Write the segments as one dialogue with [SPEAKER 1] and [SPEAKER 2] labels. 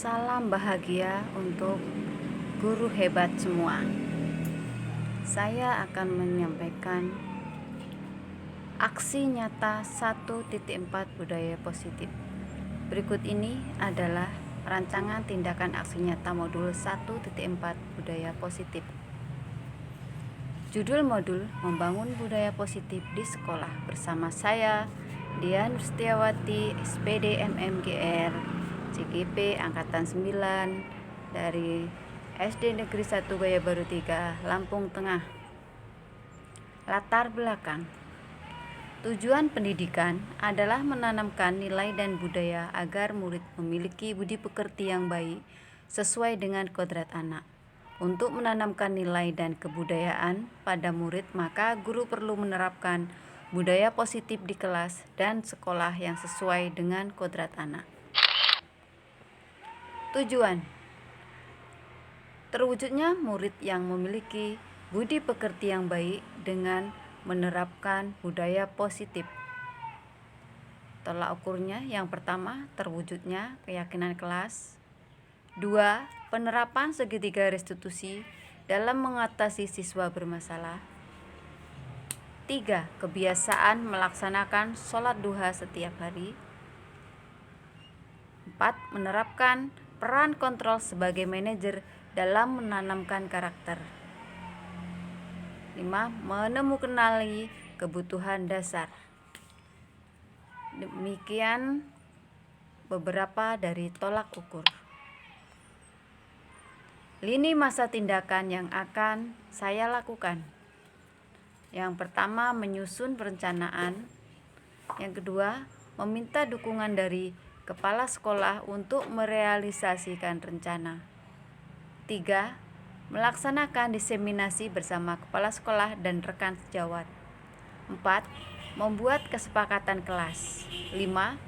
[SPEAKER 1] Salam bahagia untuk guru hebat semua. Saya akan menyampaikan aksi nyata 1.4 budaya positif. Berikut ini adalah rancangan tindakan aksi nyata modul 1.4 budaya positif. Judul modul membangun budaya positif di sekolah bersama saya Dian Rustiawati, SPD MMGR CGP Angkatan 9 dari SD Negeri 1 Gaya Baru 3, Lampung Tengah. Latar belakang. Tujuan pendidikan adalah menanamkan nilai dan budaya agar murid memiliki budi pekerti yang baik sesuai dengan kodrat anak. Untuk menanamkan nilai dan kebudayaan pada murid, maka guru perlu menerapkan budaya positif di kelas dan sekolah yang sesuai dengan kodrat anak. Tujuan: terwujudnya murid yang memiliki budi pekerti yang baik dengan menerapkan budaya positif. Tolak ukurnya yang pertama, terwujudnya keyakinan kelas. 2. Penerapan segitiga restitusi dalam mengatasi siswa bermasalah. 3. Kebiasaan melaksanakan sholat duha setiap hari. 4. Menerapkan peran kontrol sebagai manajer dalam menanamkan karakter. 5. Menemukan kebutuhan dasar. Demikian beberapa dari tolak ukur. Lini masa tindakan yang akan saya lakukan. Yang pertama, menyusun perencanaan. Yang kedua, meminta dukungan dari kepala sekolah untuk merealisasikan rencana. 3. Melaksanakan diseminasi bersama kepala sekolah dan rekan sejawat. 4. Membuat kesepakatan kelas. 5.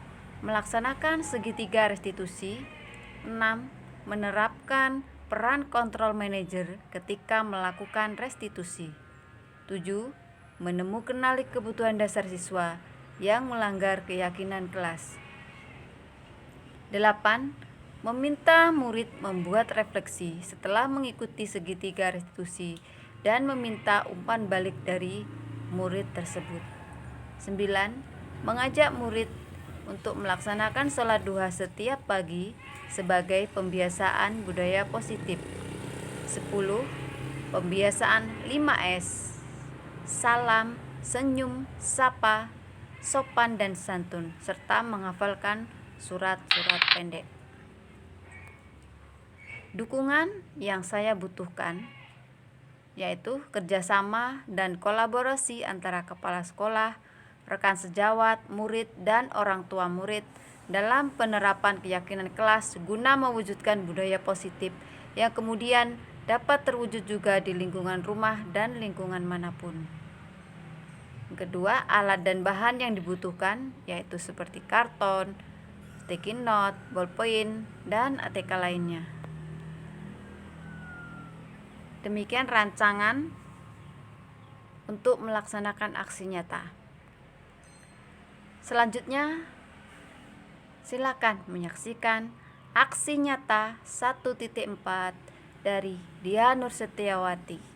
[SPEAKER 1] Melaksanakan segitiga restitusi. 6. Menerapkan peran kontrol manajer ketika melakukan restitusi. 7. Menemukan kebutuhan dasar siswa yang melanggar keyakinan kelas. 8. Meminta murid membuat refleksi setelah mengikuti segitiga restitusi dan meminta umpan balik dari murid tersebut. 9. Mengajak murid untuk melaksanakan sholat duha setiap pagi sebagai pembiasaan budaya positif. 10. Pembiasaan 5S. Salam, senyum, sapa, sopan dan santun, serta menghafalkan surat-surat pendek. Dukungan yang saya butuhkan yaitu kerjasama dan kolaborasi antara kepala sekolah, rekan sejawat, murid, dan orang tua murid dalam penerapan keyakinan kelas guna mewujudkan budaya positif yang kemudian dapat terwujud juga di lingkungan rumah dan lingkungan manapun. Kedua, alat dan bahan yang dibutuhkan yaitu seperti karton, sticky note, ballpoint, dan ATK lainnya. Demikian rancangan untuk melaksanakan aksi nyata. Selanjutnya, silakan menyaksikan aksi nyata 1.4 dari Dian Rustiawati.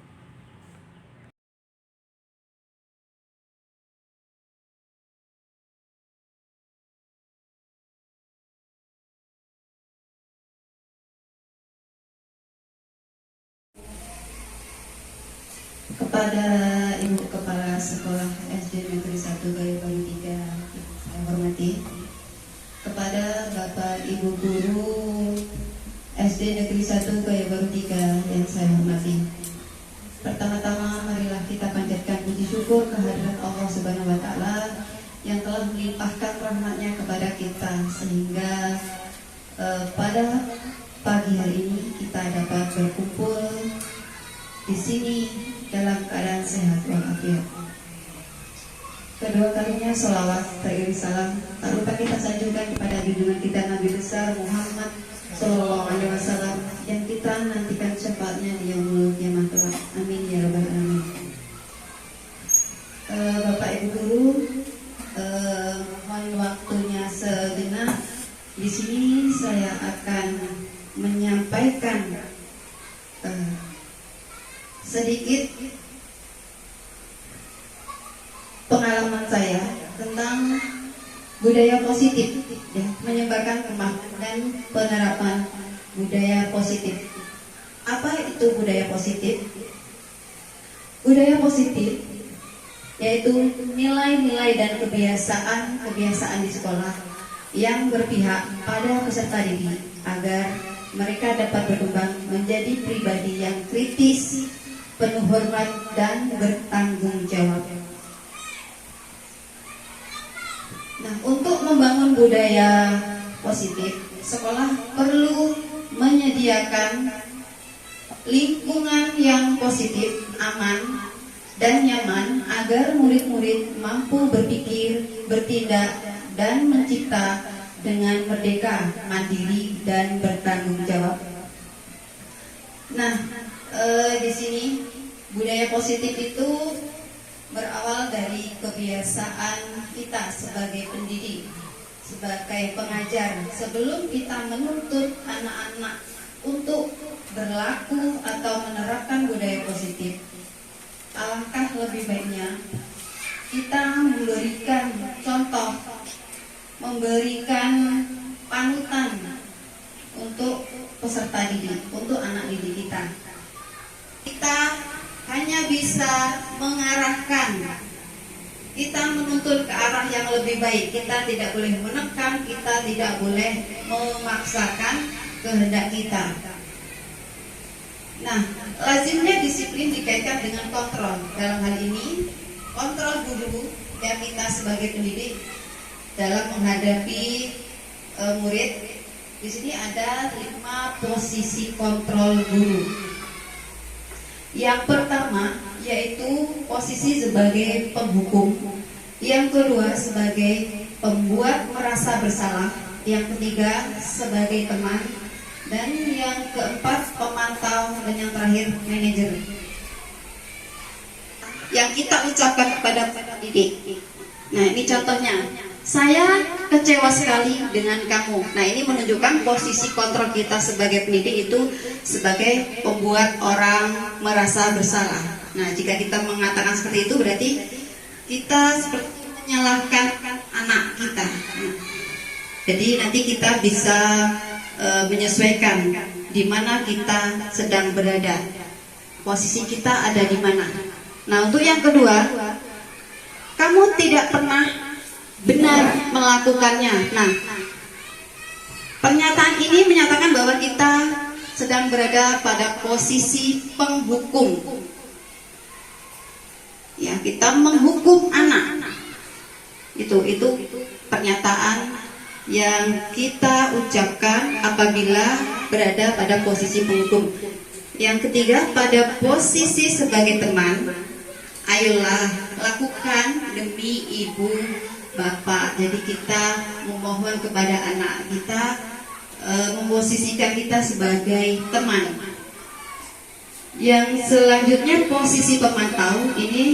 [SPEAKER 2] Kepada Ibu Kepala Sekolah SD Negeri 1 Gaya Baru 3 saya hormati, kepada Bapak Ibu Guru SD Negeri 1 Gaya Baru 3 yang saya hormati, pertama-tama marilah kita panjatkan puji syukur kehadirat Allah Subhanahu wa Ta'ala yang telah melimpahkan rahmat-Nya kepada kita sehingga pada pagi hari ini kita dapat berkumpul di sini dalam keadaan sehat walafiat. Kedua kalinya sholawat beriring salam tak lupa kita sanjungkan kepada junjungan kita Nabi besar Muhammad Sallallahu Alaihi Wasallam yang kita nantikan syafaatnya di yaumul kiamah kelak. Amin ya rabbal alamin. Bapak Ibu Guru, mohon waktunya sejenak. Di sini saya akan eh, sedikit pengalaman saya tentang budaya positif, ya, menyebarkan pemahaman dan penerapan budaya positif. Apa itu budaya positif? Budaya positif yaitu nilai-nilai dan kebiasaan di sekolah yang berpihak pada peserta didik agar mereka dapat berkembang menjadi pribadi yang kritis, penuh hormat dan bertanggung jawab. Nah, untuk membangun budaya positif, sekolah perlu menyediakan lingkungan yang positif, aman, dan nyaman agar murid-murid mampu berpikir, bertindak, dan mencipta dengan merdeka, mandiri, dan bertanggung jawab. Nah, di sini budaya positif itu berawal dari kebiasaan kita sebagai pendidik, sebagai pengajar. Sebelum kita menuntut anak-anak untuk berlaku atau menerapkan budaya positif, alangkah lebih baiknya kita memberikan contoh, memberikan panutan untuk peserta didik, untuk anak didik kita. Kita hanya bisa mengarahkan, kita menuntun ke arah yang lebih baik. Kita tidak boleh menekan, kita tidak boleh memaksakan kehendak kita. Nah, lazimnya disiplin dikaitkan dengan kontrol. Dalam hal ini, kontrol guru yang kita sebagai pendidik dalam menghadapi murid. Di sini ada 5 posisi kontrol guru. Yang pertama yaitu posisi sebagai penghukum, yang kedua sebagai pembuat merasa bersalah, yang ketiga sebagai teman, dan yang keempat pemantau, dan yang terakhir manajer. Yang kita ucapkan kepada pendidik. Nah, ini contohnya. Saya kecewa sekali dengan kamu. Nah, ini menunjukkan posisi kontrol kita sebagai pendidik itu sebagai pembuat orang merasa bersalah. Nah, jika kita mengatakan seperti itu berarti kita seperti menyalahkan anak kita. Jadi nanti kita bisa menyesuaikan di mana kita sedang berada. Posisi kita ada di mana. Nah, untuk yang kedua, kamu tidak pernah benar melakukannya. Nah, pernyataan ini menyatakan bahwa kita sedang berada pada posisi penghukum. Ya, kita menghukum anak. Itu pernyataan yang kita ucapkan apabila berada pada posisi penghukum. Yang ketiga, pada posisi sebagai teman. Ayolah, lakukan demi ibu bapak. Jadi kita memohon kepada anak kita, memposisikan kita sebagai teman. Yang selanjutnya posisi pemantau. Ini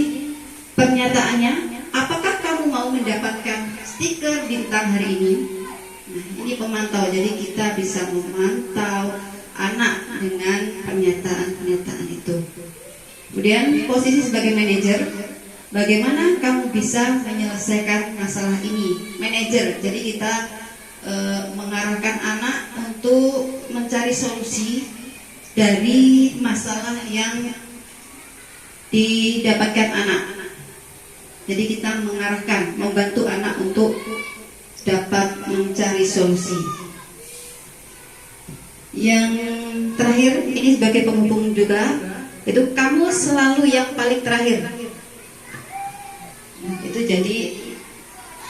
[SPEAKER 2] pernyataannya, apakah kamu mau mendapatkan stiker bintang hari ini? Nah, ini pemantau. Jadi kita bisa memantau anak dengan pernyataan-pernyataan itu. Kemudian posisi sebagai manajer, bagaimana kamu bisa menyelesaikan masalah ini? Manajer, jadi kita mengarahkan anak untuk mencari solusi dari masalah yang didapatkan anak. Jadi kita mengarahkan, membantu anak untuk dapat mencari solusi. Yang terakhir, ini sebagai penghubung juga, itu kamu selalu yang paling terakhir. Itu jadi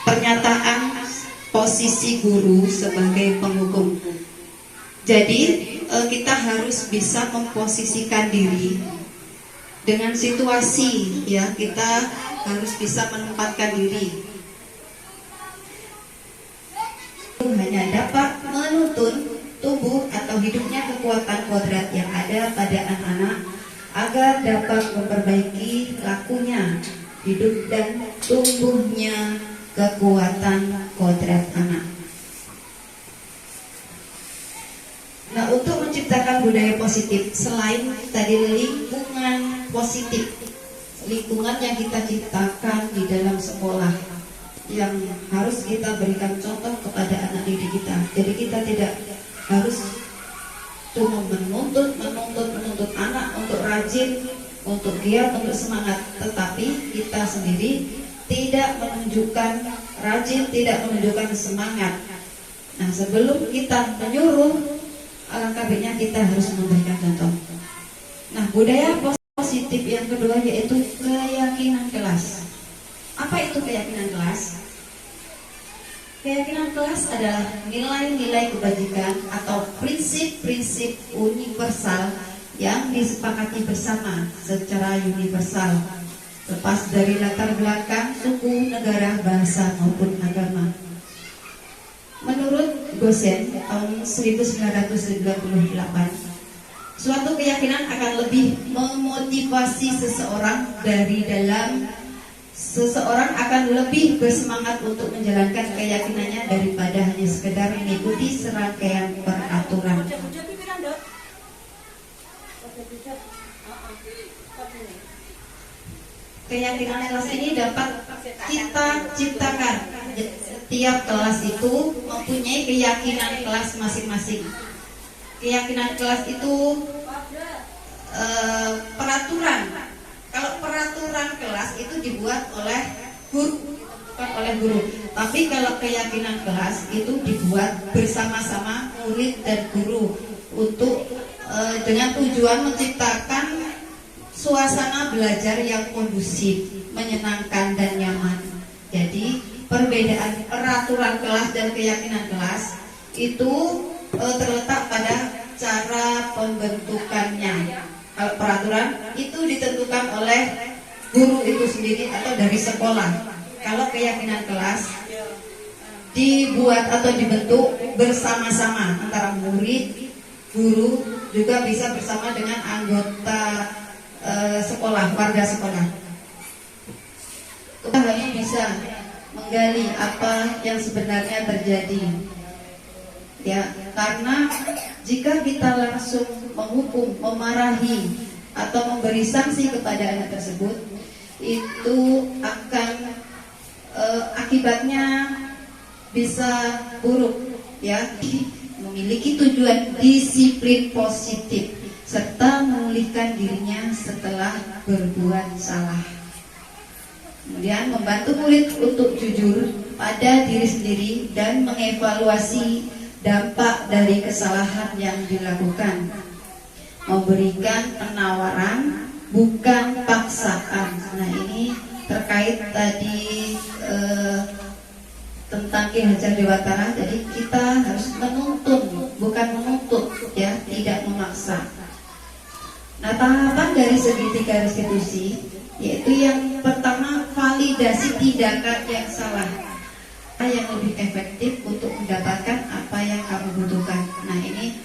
[SPEAKER 2] pernyataan posisi guru sebagai penghukum. Jadi kita harus bisa memposisikan diri dengan situasi, ya, kita harus bisa menempatkan diri. Hanya dapat menuntun tubuh atau hidupnya kekuatan kodrat yang ada pada anak-anak agar dapat memperbaiki lakunya, hidup dan tumbuhnya kekuatan kodrat anak. Nah, untuk menciptakan budaya positif, selain tadi lingkungan positif, lingkungan yang kita ciptakan di dalam sekolah, yang harus kita berikan contoh kepada anak didik kita. Jadi kita tidak harus cuma menuntut anak untuk rajin, untuk giat, untuk semangat, tetapi kita sendiri tidak menunjukkan rajin, tidak menunjukkan semangat. Nah, sebelum kita menyuruh, alangkah baiknya kita harus memberikan contoh. Nah, budaya positif yang kedua yaitu keyakinan kelas. Apa itu keyakinan kelas? Keyakinan kelas adalah nilai-nilai kebajikan atau prinsip-prinsip universal yang disepakati bersama secara universal, lepas dari latar belakang, suku, negara, bahasa maupun agama. Menurut Gosen tahun 1998, suatu keyakinan akan lebih memotivasi seseorang dari dalam. Seseorang akan lebih bersemangat untuk menjalankan keyakinannya daripada hanya sekedar mengikuti serangkaian peraturan. Keyakinan kelas ini dapat kita ciptakan. Setiap kelas itu mempunyai keyakinan kelas masing-masing. Keyakinan kelas itu peraturan. Kalau peraturan kelas itu dibuat oleh guru, bukan oleh guru. Tapi kalau keyakinan kelas itu dibuat bersama-sama murid dan guru untuk dengan tujuan menciptakan suasana belajar yang kondusif, menyenangkan dan nyaman. Jadi perbedaan peraturan kelas dan keyakinan kelas itu terletak pada cara pembentukannya. Kalau peraturan itu ditentukan oleh guru itu sendiri atau dari sekolah. Kalau keyakinan kelas dibuat atau dibentuk bersama-sama antara murid, guru, juga bisa bersama dengan anggota sekolah, warga sekolah. Kita hanya bisa menggali apa yang sebenarnya terjadi. Ya, karena jika kita langsung menghukum, memarahi atau memberi sanksi kepada anak tersebut, itu akan akibatnya bisa buruk, ya. Memiliki tujuan disiplin positif serta memulihkan dirinya setelah berbuat salah. Kemudian membantu murid untuk jujur pada diri sendiri dan mengevaluasi dampak dari kesalahan yang dilakukan. Memberikan penawaran, bukan paksaan. Nah, ini terkait tadi tentang Ki Hajar Dewantara. Jadi kita harus menuntun, bukan menuntut, ya, tidak memaksa. Nah, tahapan dari segitiga restitusi yaitu yang pertama, validasi tindakan yang salah, yang lebih efektif untuk mendapatkan apa yang kamu butuhkan. Nah, ini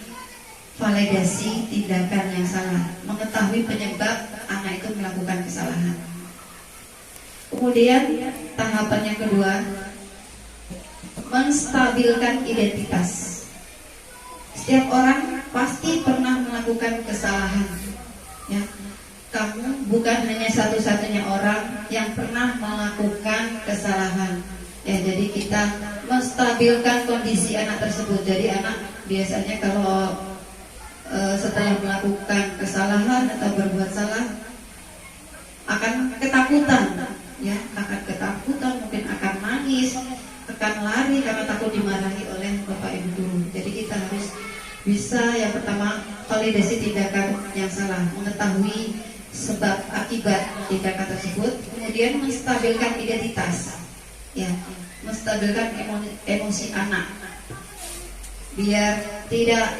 [SPEAKER 2] validasi tindakan yang salah, mengetahui penyebab anak itu melakukan kesalahan. Kemudian tahapan yang kedua, menstabilkan identitas. Setiap orang pasti pernah melakukan kesalahan, ya. Kamu bukan hanya satu-satunya orang yang pernah melakukan kesalahan. Ya, jadi kita menstabilkan kondisi anak tersebut. Jadi anak biasanya kalau setelah melakukan kesalahan atau berbuat salah akan ketakutan, ya, akan ketakutan, mungkin akan nangis, akan lari karena takut dimarahi oleh bapak ibu guru. Jadi kita harus bisa yang pertama validasi tindakan yang salah, mengetahui sebab akibat tindakan tersebut, kemudian menstabilkan identitas, ya, menstabilkan emosi anak biar tidak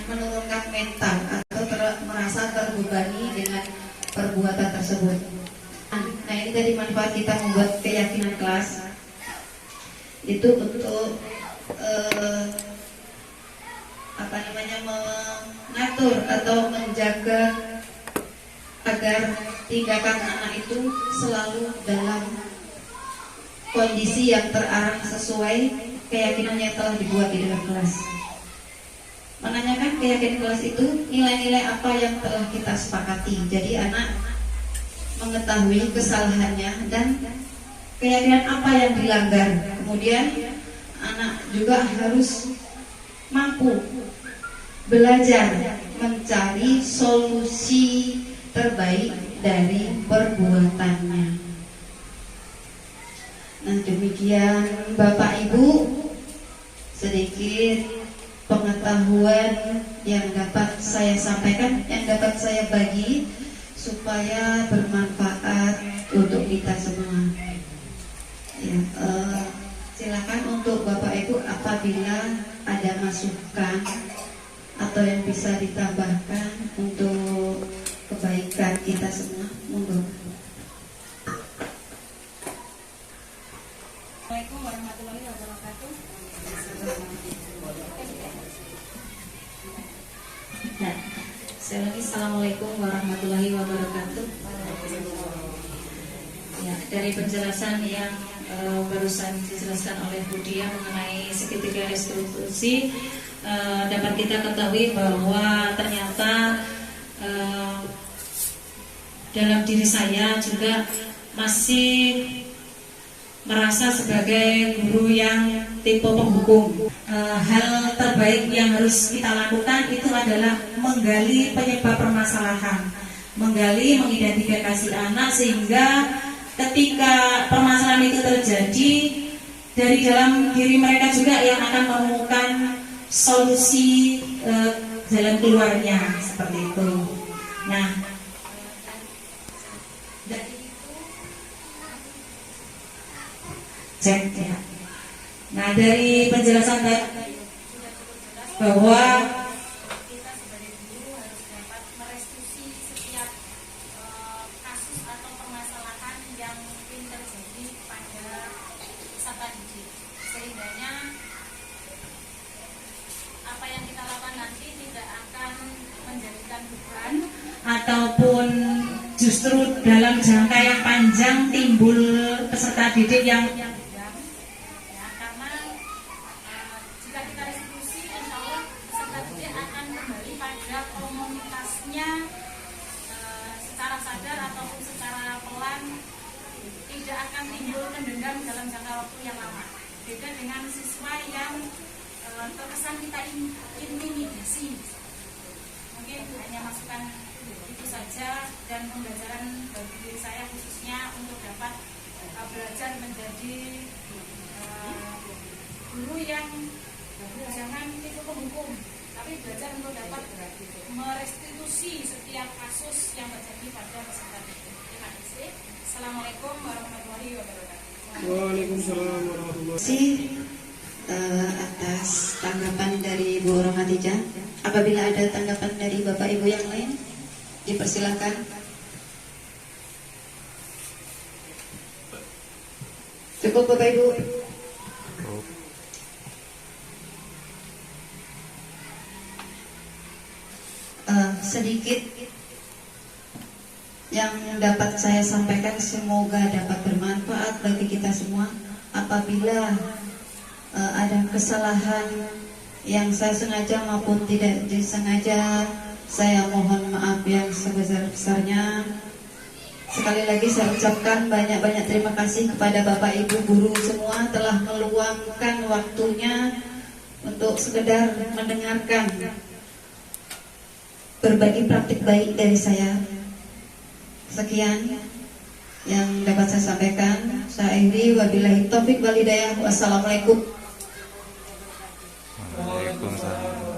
[SPEAKER 2] menurunkan mental atau merasa terbebani dengan perbuatan tersebut. Nah, ini tadi manfaat kita membuat keyakinan kelas itu untuk mengatur atau menjaga agar tindakan anak itu selalu dalam kondisi yang terarah sesuai keyakinan yang telah dibuat di dalam kelas. Menanyakan keyakinan kelas itu nilai-nilai apa yang telah kita sepakati. Jadi anak mengetahui kesalahannya dan keyakinan apa yang dilanggar. Kemudian anak juga harus mampu belajar mencari solusi terbaik dari perbuatannya. Nah, demikian Bapak Ibu, sedikit pengetahuan yang dapat saya sampaikan, yang dapat saya bagi supaya bermanfaat untuk kita semua. Ya, silakan untuk Bapak Ibu apabila ada masukan atau yang bisa ditambahkan untuk kebaikan kita semua, monggo.
[SPEAKER 3] Assalamualaikum warahmatullahi wabarakatuh. Nah, sekali lagi Assalamualaikum warahmatullahi wabarakatuh. Ya, dari penjelasan yang barusan dijelaskan oleh Bu Dia mengenai segitiga restitusi, dapat kita ketahui bahwa ternyata dalam diri saya juga masih merasa sebagai guru yang tipe penghukum. Hal terbaik yang harus kita lakukan itu adalah menggali penyebab permasalahan, menggali, mengidentifikasi anak, sehingga ketika permasalahan itu terjadi, dari dalam diri mereka juga yang akan menemukan solusi jalan keluarnya, seperti itu. Nah, cek ya. Nah, dari penjelasan tadi bahwa kita sebagai guru harus dapat merestitusi setiap kasus atau permasalahan yang mungkin terjadi pada peserta didik, sehingganya apa yang kita lakukan nanti tidak akan menjadikan beban ataupun justru dalam jangka yang panjang timbul peserta didik yang secara sadar ataupun secara pelan tidak akan timbul mendendam dalam jangka waktu yang lama. Beda dengan siswa yang terkesan kita intimidasi. Mungkin hanya masukan itu saja, dan pembelajaran bagi diri saya khususnya untuk dapat belajar menjadi guru yang jangan tipe penghukum, tapi belajar untuk dapat merestitusi setiap kasus yang terjadi pada peserta didik. Terima kasih. Assalamualaikum warahmatullahi wabarakatuh.
[SPEAKER 4] Waalaikumsalam warahmatullahi
[SPEAKER 2] wabarakatuh. Atas tanggapan dari Bu Rohmatijah. Apabila ada tanggapan dari Bapak Ibu yang lain, dipersilakan. Cukup Bapak Ibu. Sedikit yang dapat saya sampaikan, semoga dapat bermanfaat bagi kita semua. Apabila ada kesalahan yang saya sengaja maupun tidak disengaja, saya mohon maaf yang sebesar-besarnya. Sekali lagi saya ucapkan banyak-banyak terima kasih kepada Bapak Ibu guru semua telah meluangkan waktunya untuk sekedar mendengarkan berbagi praktik baik dari saya. Sekian yang dapat saya sampaikan. Saya akhiri, wabillahi taufik wal hidayah. Wassalamualaikum.
[SPEAKER 4] Waalaikumsalam.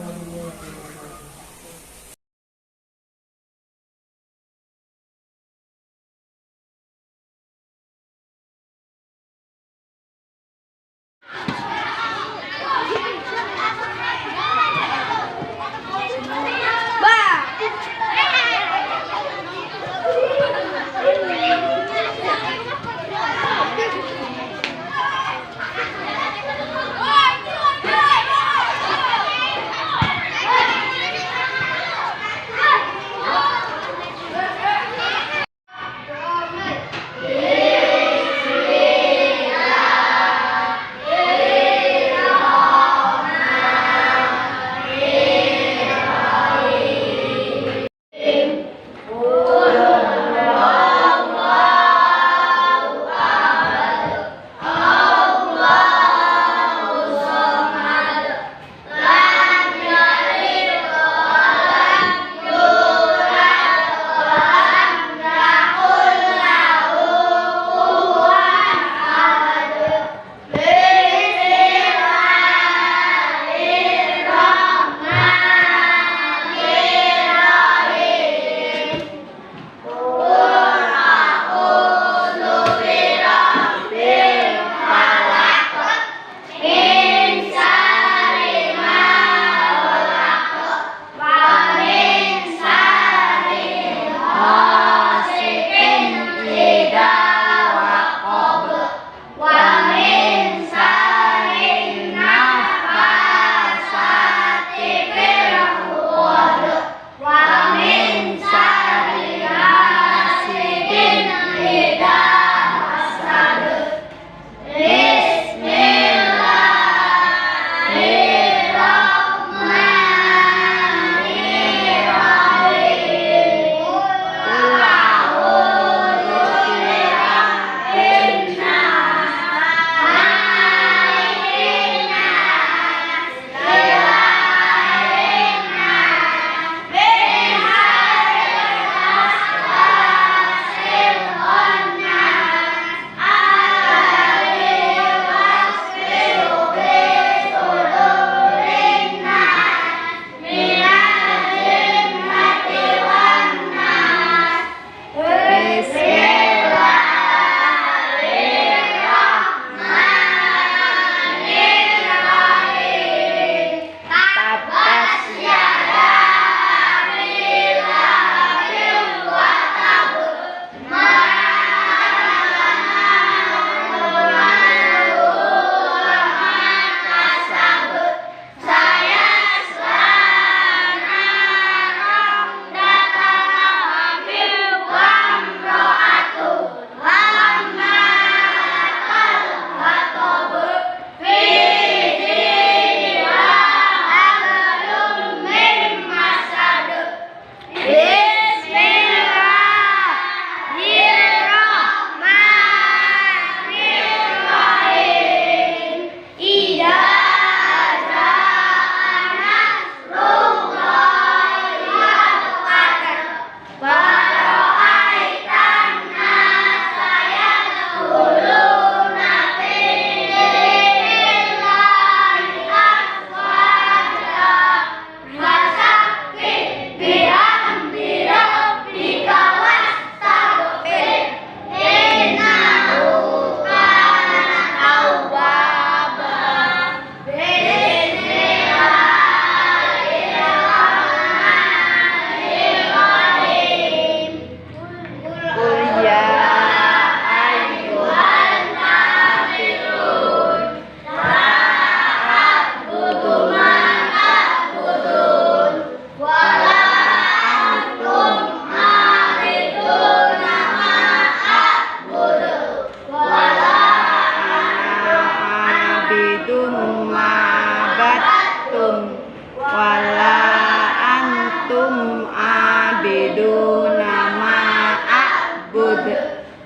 [SPEAKER 1] antum abiduna ma a'bud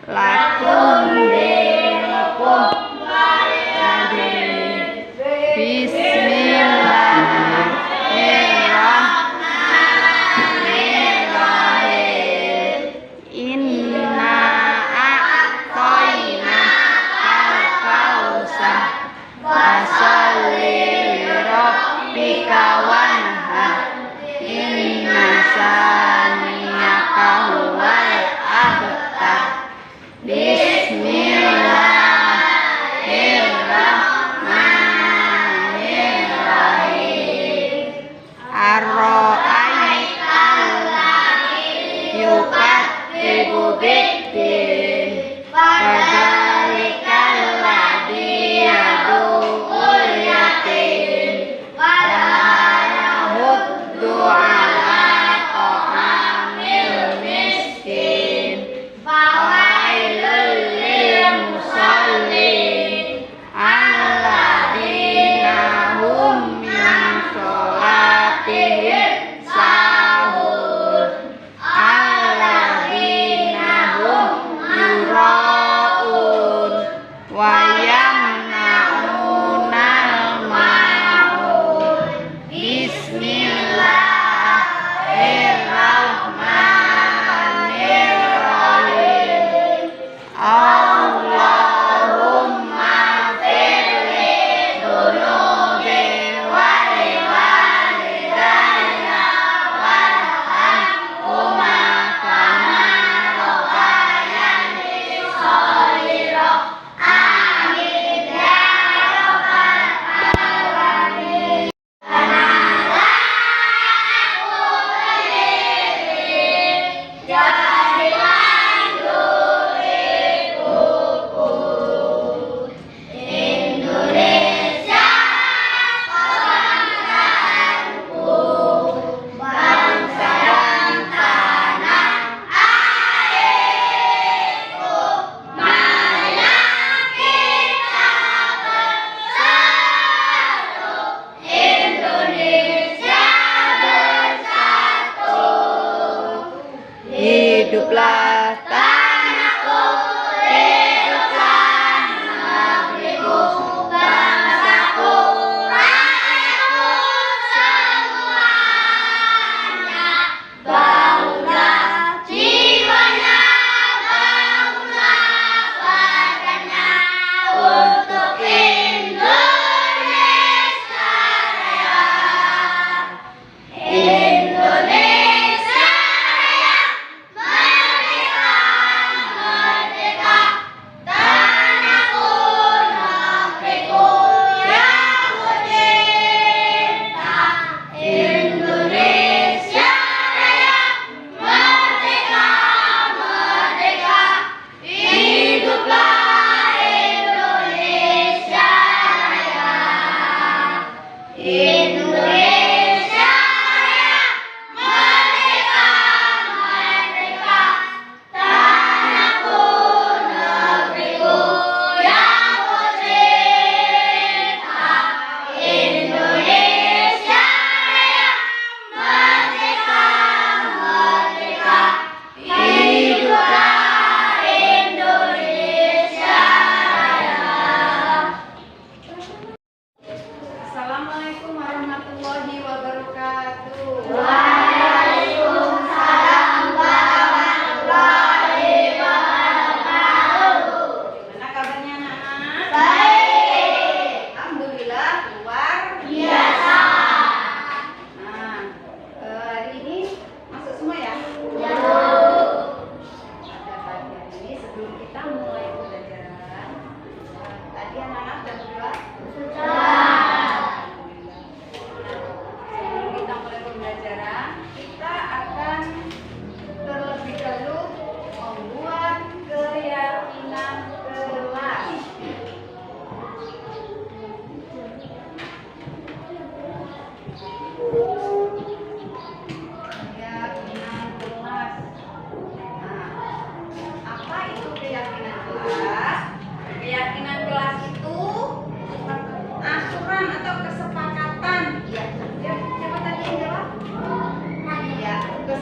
[SPEAKER 1] lakum dinukum waliyadin. Bismillahirrahmanirrahim. Inna a'toina al-kausar fasalli lirabbika wanhar inna saniyaka huwal abtar. Bismillahirrahmanirrahim. Ar-ra'aital yukadzibu biddin fadzalikal ladzi yad'ul yatim wa yahuddu 'ala ta'amil miskin fawailul lil musallin alladzina hum min sholatihim sahun alladzina hum yura'un wa yamna'unal ma'un. Bismillahirrahmanirrahim. Allahumma firli dunubi wali walidayya warhamhuma kama rabbayani shaghira. Amin ya rabbal alamin. Indonesia bangsa dan tanah airku, mari kita bersatu. Indonesia bersatu. Hiduplah tanahku, hiduplah negeriku, bangsaku, rakyatku semuanya. Bangunlah jiwanya, bangunlah badannya untuk Indonesia Raya. Indonesia Raya, merdeka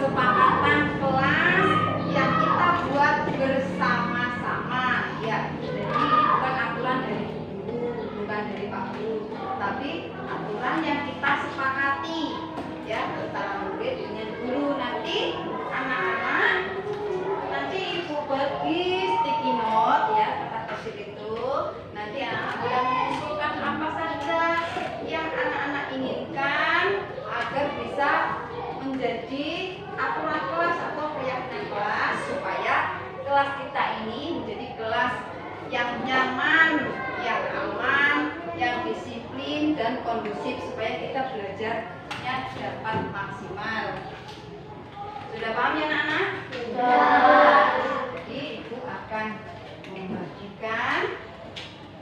[SPEAKER 1] kesepakatan kelas yang kita buat bersama-sama ya. Jadi bukan aturan dari guru, bukan dari Pak Guru, tapi aturan yang kita sepakati ya antara murid dengan guru. Nanti anak-anak, nanti ibu bagi sticky note ya, kata tertib itu. Nanti anak-anak boleh mengumpulkan apa saja yang anak-anak inginkan agar bisa menjadi aturan kelas atau keyakinan kelas, supaya kelas kita ini menjadi kelas yang nyaman, yang aman, yang disiplin dan kondusif, supaya kita belajarnya dapat maksimal. Sudah paham ya anak-anak? Sudah. Jadi ibu akan membagikan,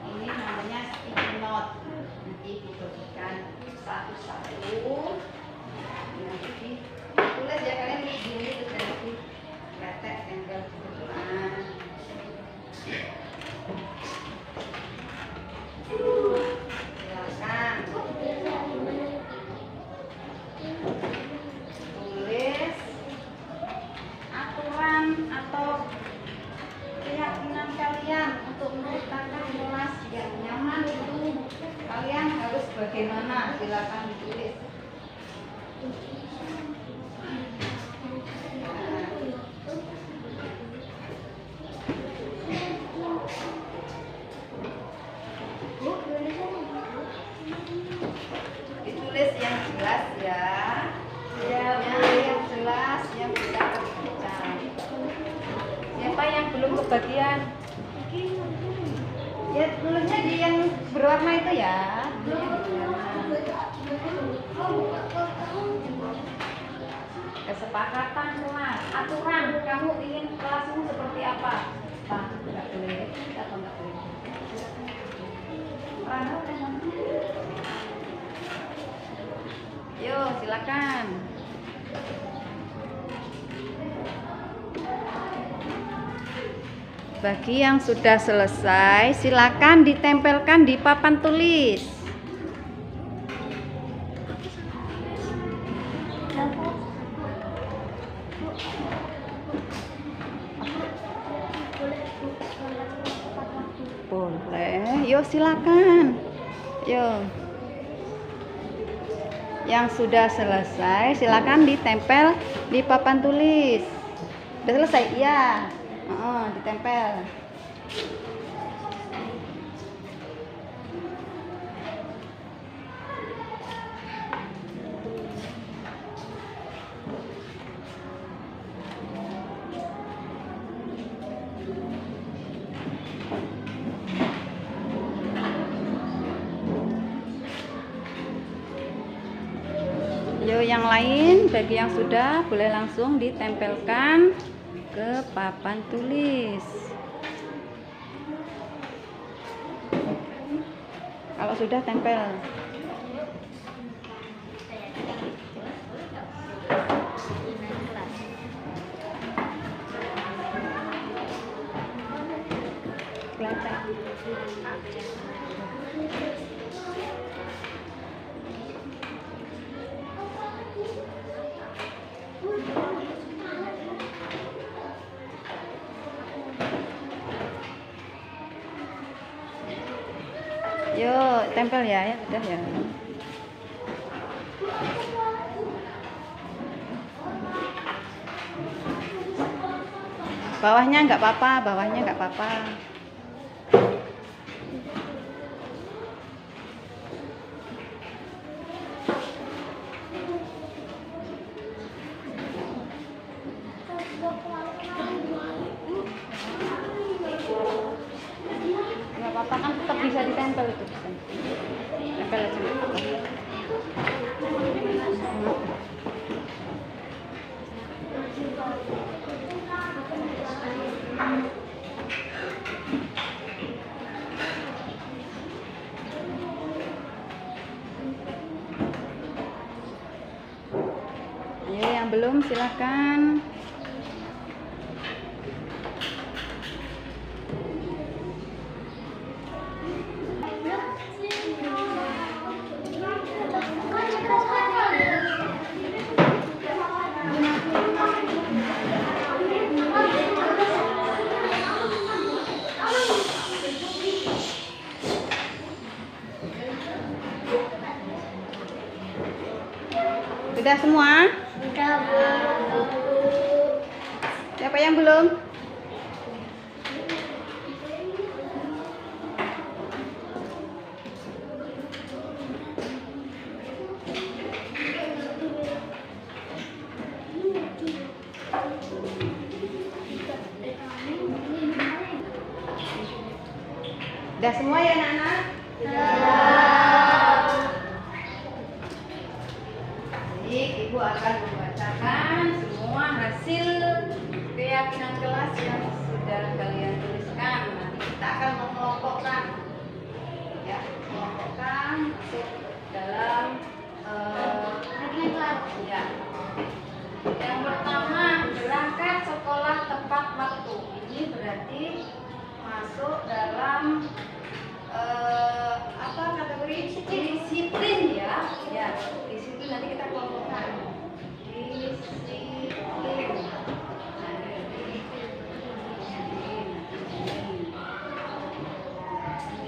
[SPEAKER 1] ini namanya sticky note. Nanti ibu bagikan satu-satu. Nanti ditulis ya, kalian begini terus nanti ketek tempel di depan. Silakan tulis aturan atau keyakinan kalian untuk menciptakan kelas yang nyaman itu kalian harus bagaimana? Silakan ditulis. Ditulis yang jelas ya, yang jelas, yang bisa terbaca. Siapa yang belum kebagian? Ya tulisnya di yang berwarna itu ya. Kesepakatan kelas, aturan, kamu ingin kelasmu seperti apa? Pak, nggak boleh, apa nggak boleh? Yo, silakan. Bagi yang sudah selesai, silakan ditempelkan di papan tulis. Boleh, yo silakan. Yo. Yang sudah selesai, silakan ditempel di papan tulis. Udah selesai? Iya. Ditempel. Yo, yang lain bagi yang sudah boleh langsung ditempelkan ke papan tulis. Kalau sudah tempel. Yo, tempel ya, udah ya. Bawahnya nggak apa-apa, bawahnya nggak apa-apa. Nggak apa-apa kan tetap bisa ditempel itu, bisa. Tempel aja nggak apa-apa. Ayo yang belum silakan. Udah semua?
[SPEAKER 5] Udah, Bu.
[SPEAKER 1] Siapa yang belum? Udah semua ya anak-anak? Baik, Ibu akan membacakan semua hasil keyakinan kelas yang sudah kalian tuliskan. Nanti kita akan mengelompokkan, ya, mengelompokkan masuk dalam ya. Yang pertama, berangkat sekolah tepat waktu. Ini berarti masuk dalam apa kategori disiplin ya. Ya, disiplin nanti kita kelompokkan. Disiplin.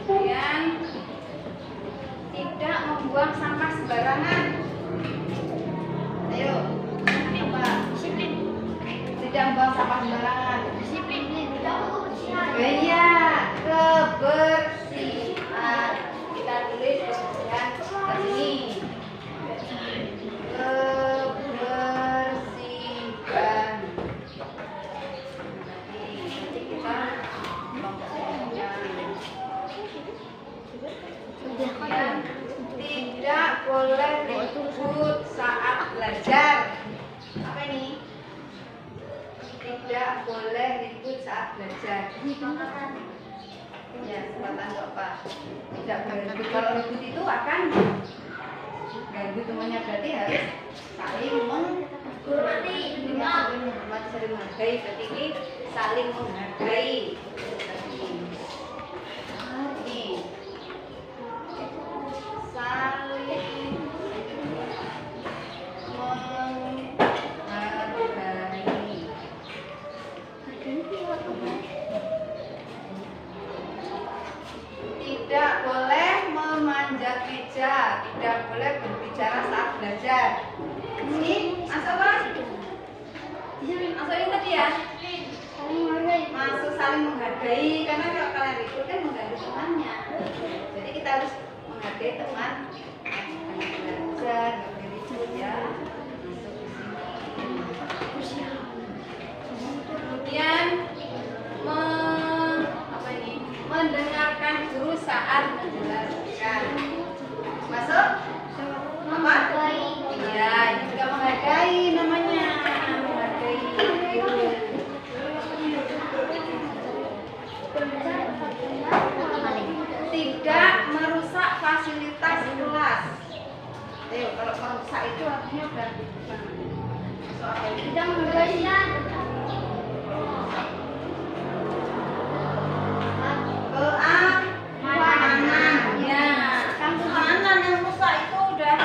[SPEAKER 1] Kemudian tidak membuang sampah sembarangan. Ayo, apa? Disiplin. Tidak membuang sampah sembarangan.
[SPEAKER 5] Disiplin. Tidak kebersihan.
[SPEAKER 1] Iya, kebersihan. Kita tulis kebersihan ke sini. Kebersihan. Nanti kita kemudian tidak boleh ribut saat belajar. Apa ini? Tidak boleh ribut saat belajar. Ya, kesempatan apa? Tidak boleh ribut. Kalau ribut itu akan ganggu temannya, berarti harus saling menghormati. Saling menghormati, saling menghargai. Berarti ini saling menghargai. Ini saling tidak boleh memanjat meja, tidak boleh berbicara saat belajar. Ini masuk apa? Masuk ini tadi ya? Masuk saling menghargai, karena kalau kalian ribut kan mengganggu temannya. Jadi kita harus menghargai teman yang belajar, nggak boleh ribut ya. Masuk di sini. Kemudian mendengarkan guru saat menjelaskan. Masuk? Apa? Iya, ini juga menghargai namanya. Menghargai guru. Tidak merusak fasilitas kelas. Ayo, kalau merusak itu artinya berarti
[SPEAKER 5] Tidak menghargai.
[SPEAKER 1] keamanan. Ya, keamanan yang rusak itu udah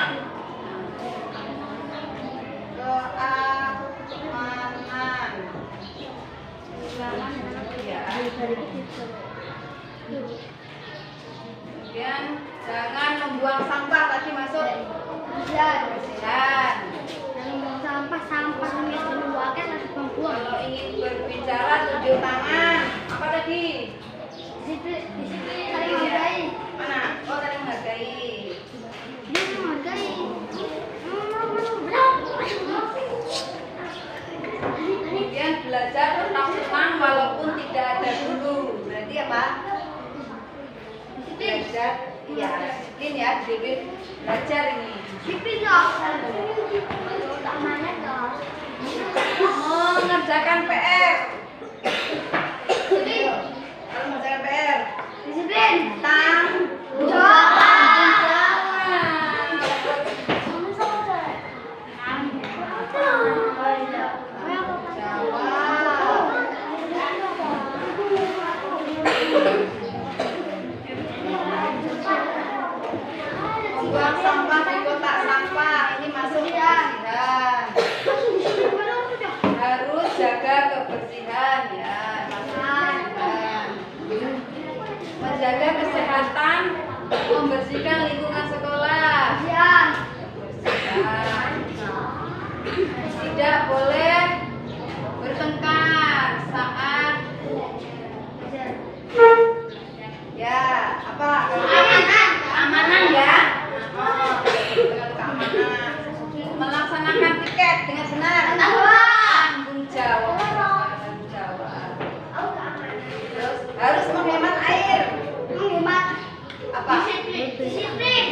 [SPEAKER 1] keamanan. Ya. Kemudian jangan membuang sampah, tadi masuk kebersihan.
[SPEAKER 5] Sampah dibuangkan harus membuang.
[SPEAKER 1] Kalau ingin berbicara tunjuk tangan. Apa tadi?
[SPEAKER 5] Disiplin saling menghargai.
[SPEAKER 1] Mana? Oh, saling menghargai.
[SPEAKER 5] Dia menghargai.
[SPEAKER 1] Kemudian belajar tetap tenang walaupun tidak ada guru. Berarti apa? Belajar, ya, disiplin ya, disiplin belajar ini.
[SPEAKER 5] Disiplin dong. Utamanya dong.
[SPEAKER 1] Mengerjakan PR. Ayo, kalau mengerjakan PR.
[SPEAKER 5] Disiplin.
[SPEAKER 1] Tanggung jawab. Membuang sampah di kotak sampah, ini masuk kebersihan. Harus jaga kebersihan ya, masuk kebersihan. Menjaga kesehatan, membersihkan lingkungan sekolah. Kebersihan. tidak boleh bertengkar saat ya apa keamanan ya. Keamanan, melaksanakan piket dengan benar, tanggung jawab. Terus harus menghemat air. Apa?
[SPEAKER 5] Disiplin.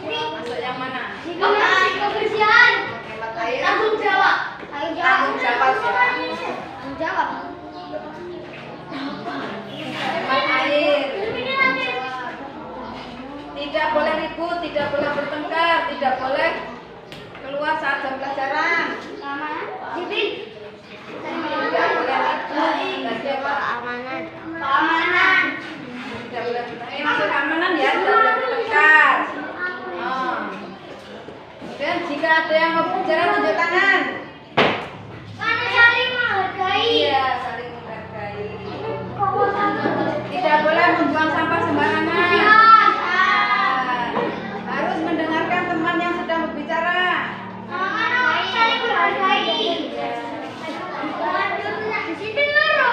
[SPEAKER 1] Masuk yang mana?
[SPEAKER 5] Kebersihan.
[SPEAKER 1] Menghemat air.
[SPEAKER 5] Tanggung jawab.
[SPEAKER 1] Tanggung jawab ya.
[SPEAKER 5] Tanggung jawab.
[SPEAKER 1] Hemat air. Tidak boleh ribut, tidak boleh bertengkar, tidak boleh keluar saat jam pelajaran.
[SPEAKER 5] Disiplin.
[SPEAKER 1] Tidak boleh ribut,
[SPEAKER 5] Keamanan.
[SPEAKER 1] tidak boleh bertengkar. Ini masuk keamanan ya, tidak boleh bertengkar. Dan jika ada yang mau berbicara, tunjuk tangan.
[SPEAKER 5] Saling menghargai.
[SPEAKER 1] Iya, saling menghargai. Tidak boleh membuang sampah sembarangan. Harus mendengarkan teman yang sedang berbicara.
[SPEAKER 5] Saling menghargai. Disiplin dulu.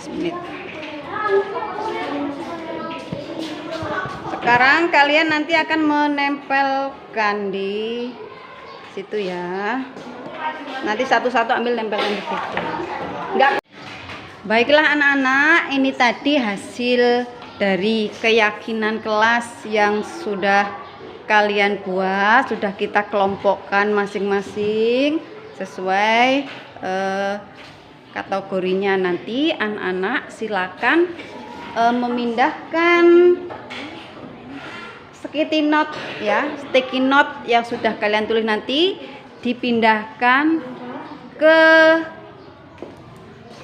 [SPEAKER 1] Menit. Sekarang kalian nanti akan menempelkan di situ ya. Nanti satu-satu ambil nempelkan di situ. Enggak. Baiklah anak-anak, ini tadi hasil dari keyakinan kelas yang sudah kalian buat, sudah kita kelompokkan masing-masing sesuai kategorinya. Nanti anak-anak silakan memindahkan sticky note ya, sticky note yang sudah kalian tulis nanti dipindahkan ke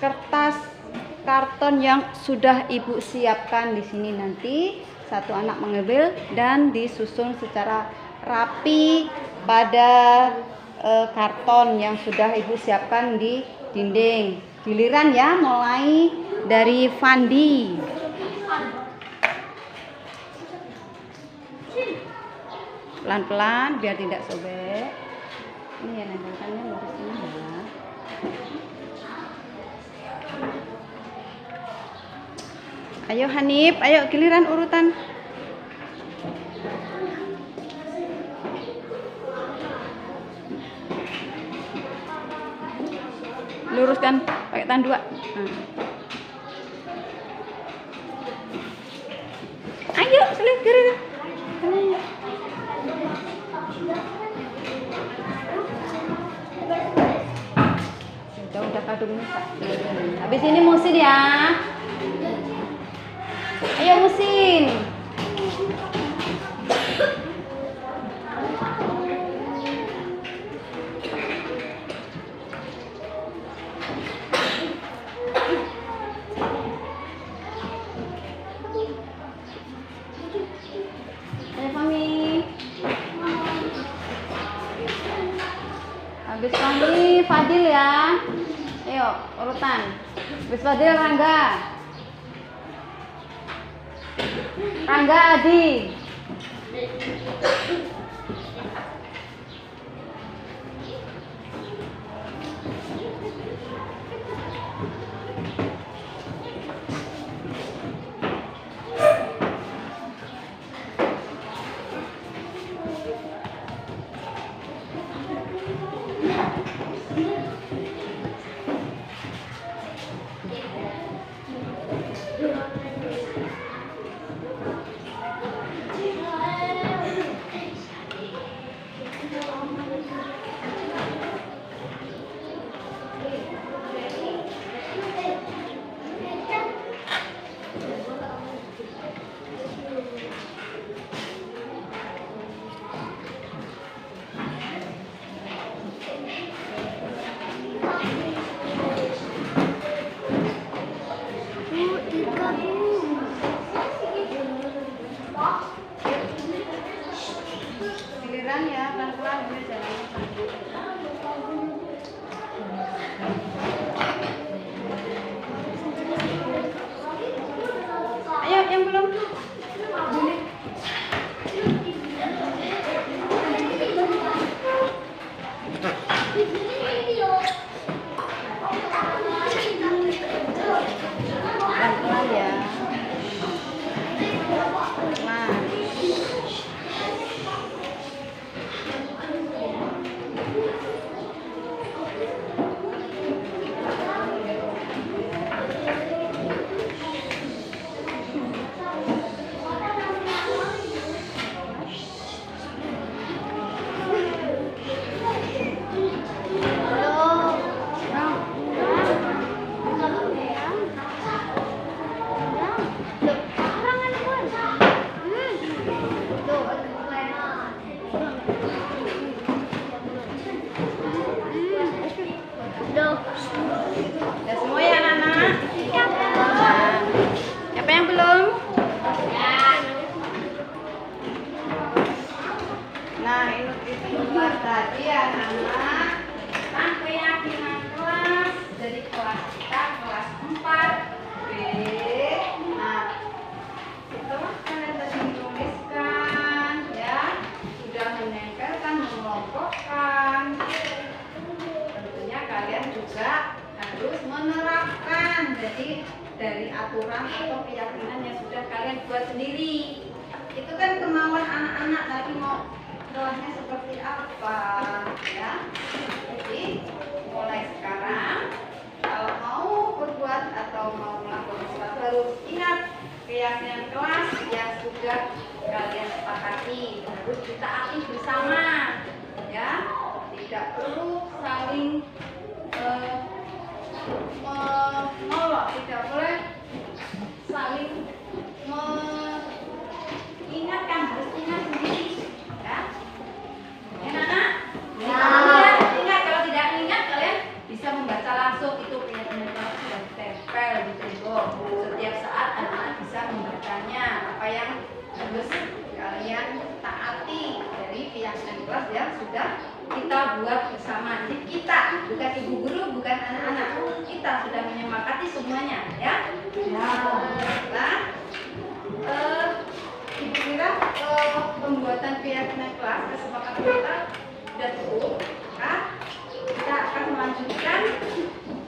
[SPEAKER 1] kertas karton yang sudah ibu siapkan di sini. Nanti satu anak mengambil dan disusun secara rapi pada karton yang sudah ibu siapkan di dinding. Giliran ya, mulai dari Fandi. Pelan-pelan biar tidak sobek. Ini ya, nempelkannya lurus ini ya. Ayo Hanif, ayo giliran urutan. Luruskan pakai tangan dua. Ayo selingkir. Udah kadung. Habis ini musin ya. Ayo musin. Habis Fahmi, Fadil ya. Ayo urutan. Habis Fadil Rangga. Rangga Adi. yang belum? Pelan-pelan ya. Pelan. Ya semua ya anak-anak. Nah, siapa yang belum? Nah, itu kelas tadi ya anak-anak. Kan keyakinan kelas dari kelas kita kelas 4 B. Nah, setelah kalian tadi menuliskan ya, sudah menempelkan, mengelompokkan. Tentunya kalian juga harus menerapkan. Jadi dari aturan atau keyakinan yang sudah kalian buat sendiri. Itu kan kemauan anak-anak tadi mau kelasnya seperti apa ya. Jadi mulai sekarang kalau mau berbuat atau mau melakukan sesuatu harus ingat keyakinan kelas yang sudah kalian sepakati, harus ditaati bersama ya. Tidak perlu saling menolak, tidak boleh saling mengingatkan, harus ingat sendiri ya. Ya Nana? Ingat, kalau tidak ingat kalian bisa membaca langsung, itu keyakinan kelas sudah ditempel di tembok. Setiap saat anak-anak bisa membacanya, apa yang harus kalian taati dari keyakinan kelas yang sudah kita buat bersama. Jadi kita, bukan ibu guru, bukan anak-anak, kita sudah menyepakati semuanya ya. Nah, ibu kira pembuatan keyakinan kelas kesepakatan kita sudah cukup. Nah, kita akan melanjutkan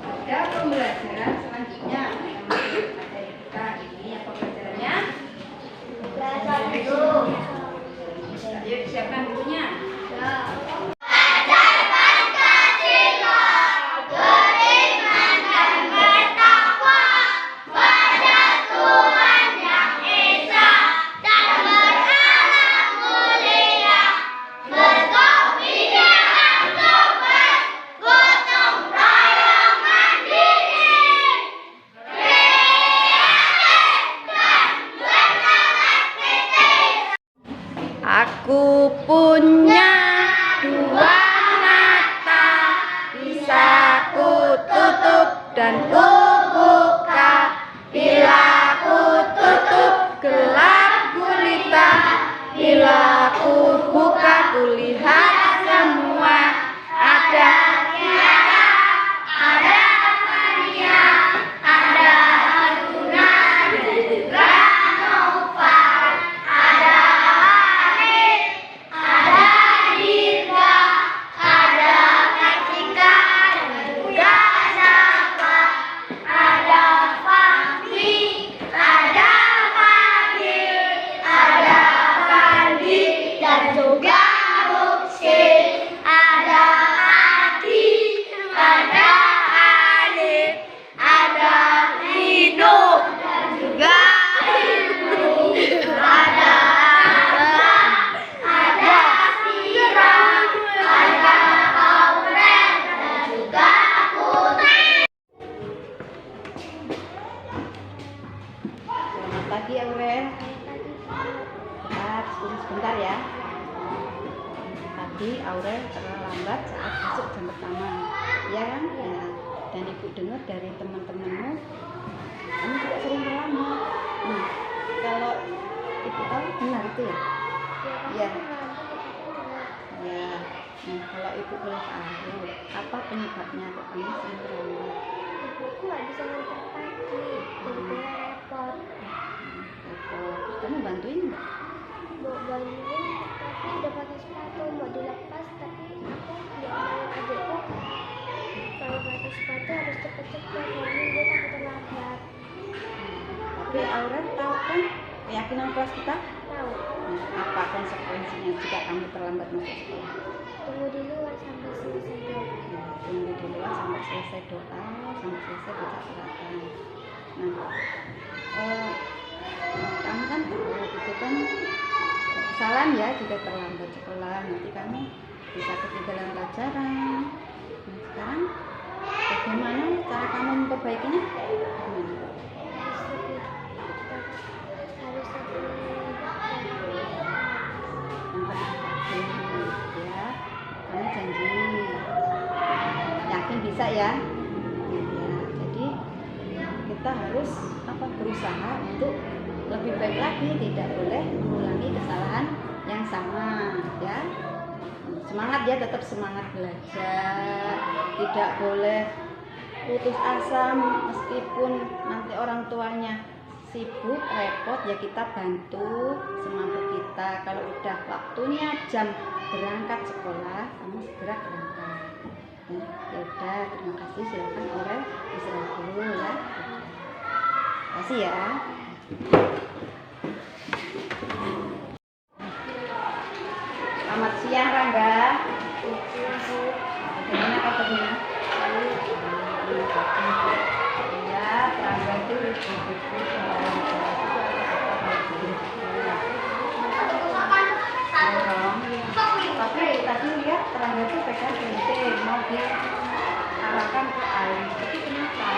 [SPEAKER 1] pada pembelajaran selanjutnya yang materi kita ini. Yang pembelajarannya yuk siapkan bukunya. Aku punya dua mata, bisa ku tutup dan ku buka. Bila ku tutup gelap gulita, bila ku buka ku lihat semua. Ada Tiara, ada Fania, ada Aruna dan juga Nova, ada pagi Aurel. Sebentar ya. Tadi Aurel terlambat saat masuk jam pertama, ya kan? Ya. Dan ibu dengar dari teman-temanmu, kamu juga sering terlambat. Nah, kalau ibu tahu benar itu ya? Iya. Ya. Nah, kalau ibu boleh tahu, apa penyebabnya kok kamu sering terlambat?
[SPEAKER 5] Ibuku nggak bisa ngantar pagi, jadi repot.
[SPEAKER 1] bantuin nggak?
[SPEAKER 5] Mau bantuin tapi udah pakai sepatu mau dilepas tapi aku nggak mau adikku kalau pakai sepatu harus cepet-cepet jadi dia takut terlambat.
[SPEAKER 1] Tapi Aura tahu kan keyakinan kelas kita?
[SPEAKER 5] Tahu
[SPEAKER 1] Apa konsekuensinya jika kamu terlambat masuk sekolah?
[SPEAKER 5] tunggu di luar sampai selesai doa.
[SPEAKER 1] Tunggu di luar sampai selesai doa, sampai selesai baca suratan. Nah, kamu kan itu kan kesalahan ya jika terlambat sekolah, nanti kamu bisa ketinggalan pelajaran. Nah, sekarang bagaimana cara kamu memperbaikinya? Gimana?
[SPEAKER 5] Harus lebih
[SPEAKER 1] Ya, kamu janji, yakin bisa ya? Ya, jadi kita harus berusaha untuk lebih baik lagi, tidak boleh mengulangi kesalahan yang sama ya. Semangat ya, tetap semangat belajar, tidak boleh putus asa meskipun nanti orang tuanya sibuk repot, ya kita bantu semampu kita. Kalau udah waktunya jam berangkat sekolah, kamu segera berangkat. Ya udah, terima kasih, silakan Aura istirahat dulu ya. Terima kasih ya. Selamat siang Rangga. Bagaimana kabarnya? Ya, Rangga itu tapi tadi lihat Rangga itu pegang gunting mau diarahkan ke air. Tapi kenapa?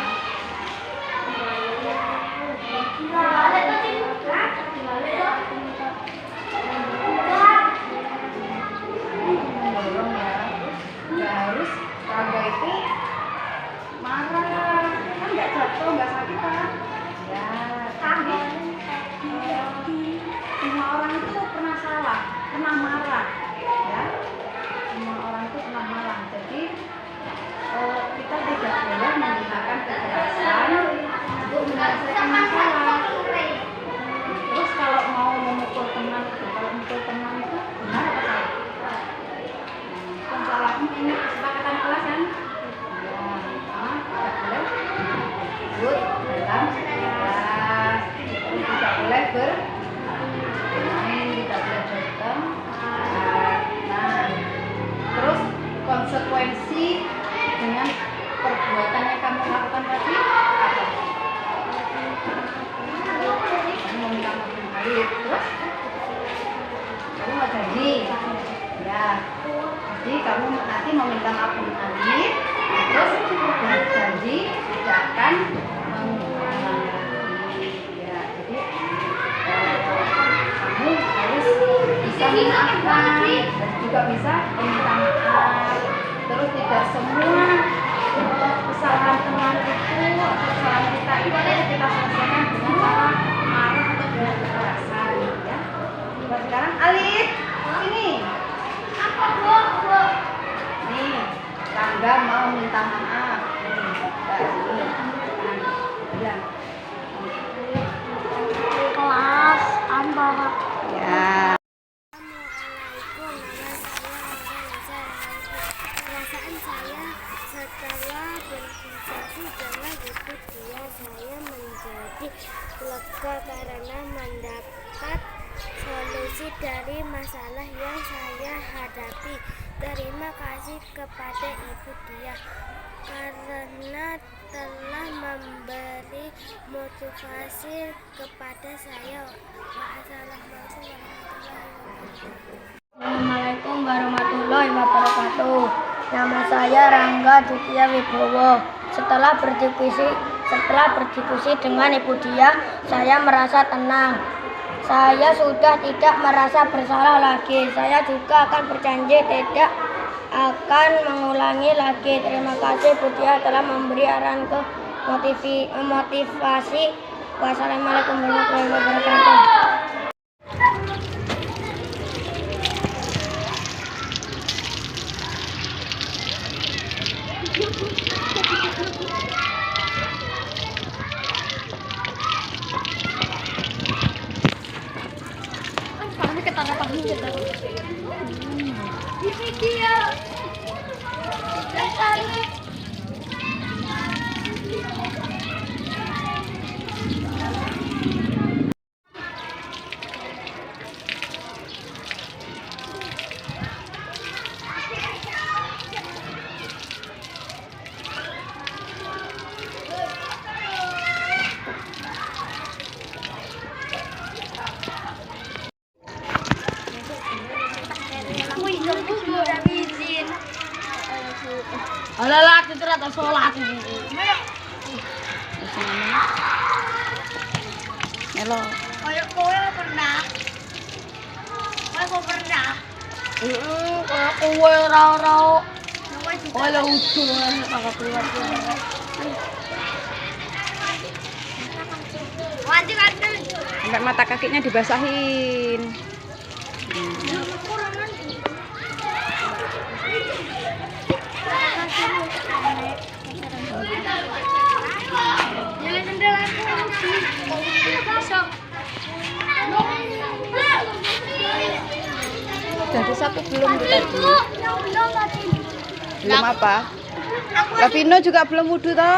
[SPEAKER 1] Mendorong ya, nggak harus Rangga itu marah, kan nggak jatuh, nggak sakit kan? Ya, tapi semua orang itu pernah salah, pernah marah, ya. Semua orang itu pernah marah, jadi kita tidak boleh menggunakan kekerasan untuk menyelesaikan masalah. Terus kalau mau memukul teman, kalau memukul teman itu benar apa salah? Bukan salah, ini kesepakatan kelas kan? Ya, tidak boleh ikut dalam kelas, tidak boleh bermain, tidak boleh bertengkar. Nah, terus konsekuensi dengan perbuatan yang kamu lakukan tadi apa? Kamu mau minta maaf Alif, terus kamu mau janji, ya. Jadi kamu nanti mau minta maaf Alif, terus berjanji tidak akan mengulangi lagi. Ya, jadi kamu harus bisa memaafkan dan juga bisa meminta maaf. Terus tidak semua kesalahan teman itu atau kesalahan kita itu kita selesaikan dengan cara marah atau dengan kekerasan ya. Coba sekarang Alif, sini.
[SPEAKER 5] Apa bu?
[SPEAKER 1] Nih, Rangga mau minta maaf. Mbak sini. Bilang.
[SPEAKER 5] Kelas Amba.
[SPEAKER 1] Ya.
[SPEAKER 5] Perasaan saya setelah berdiskusi dengan ibu dia, saya menjadi lega karena mendapat solusi dari masalah yang saya hadapi. Terima kasih kepada ibu dia karena telah memberi motivasi kepada saya. Assalamualaikum warahmatullahi wabarakatuh. Nama saya Rangga Ditya Wibowo. Setelah berdiskusi dengan ibu dia, saya merasa tenang. Saya sudah tidak merasa bersalah lagi. Saya juga akan berjanji tidak akan mengulangi lagi. Terima kasih Bu Dia telah memberi arahan ke motivasi. Wassalamualaikum warahmatullahi wabarakatuh. Alalah, itu ternyata sholat ini.
[SPEAKER 1] Melo.
[SPEAKER 5] Kayak kowe pernah. Kowe pernah. Kayak kowe rau-rau. Kowe lo udah kakak keluar. Wajib kan.
[SPEAKER 1] Sampai mata kakinya dibasahin.
[SPEAKER 5] Jangan sendal aku. Besok.
[SPEAKER 1] Jadi satu belum tadi. Belum apa? Lavino juga belum wudhu toh?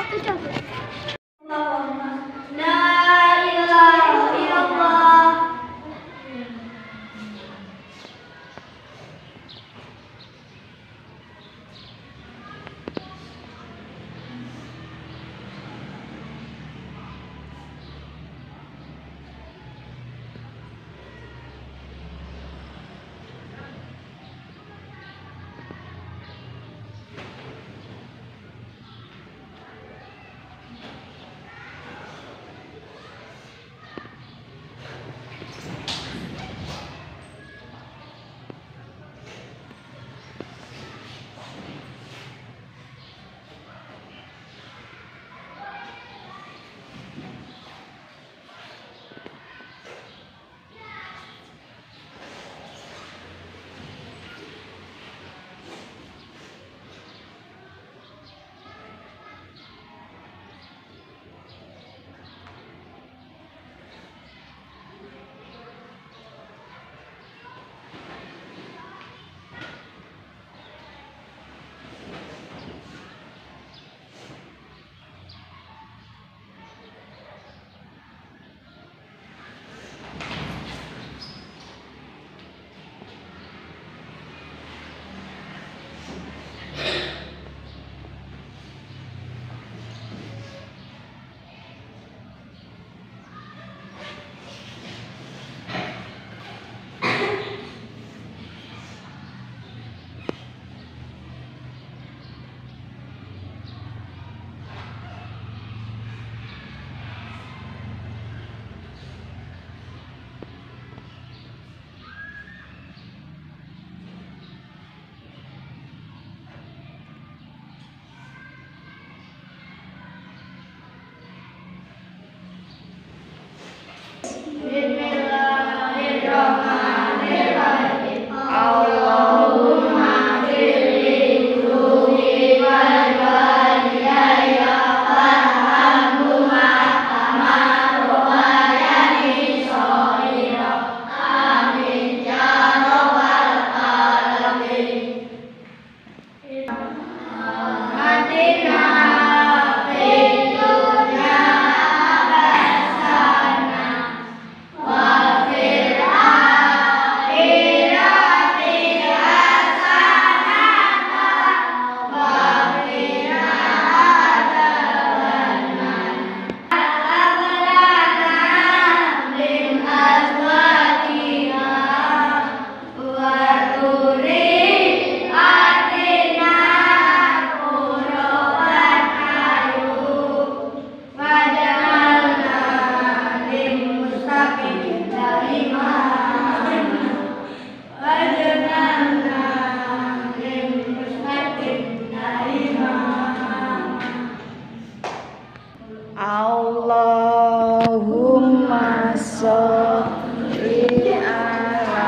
[SPEAKER 1] Allahumma sholli ala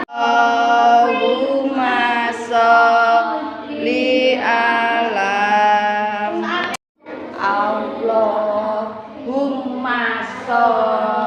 [SPEAKER 1] Allahumma sholli ala Allahumma sholli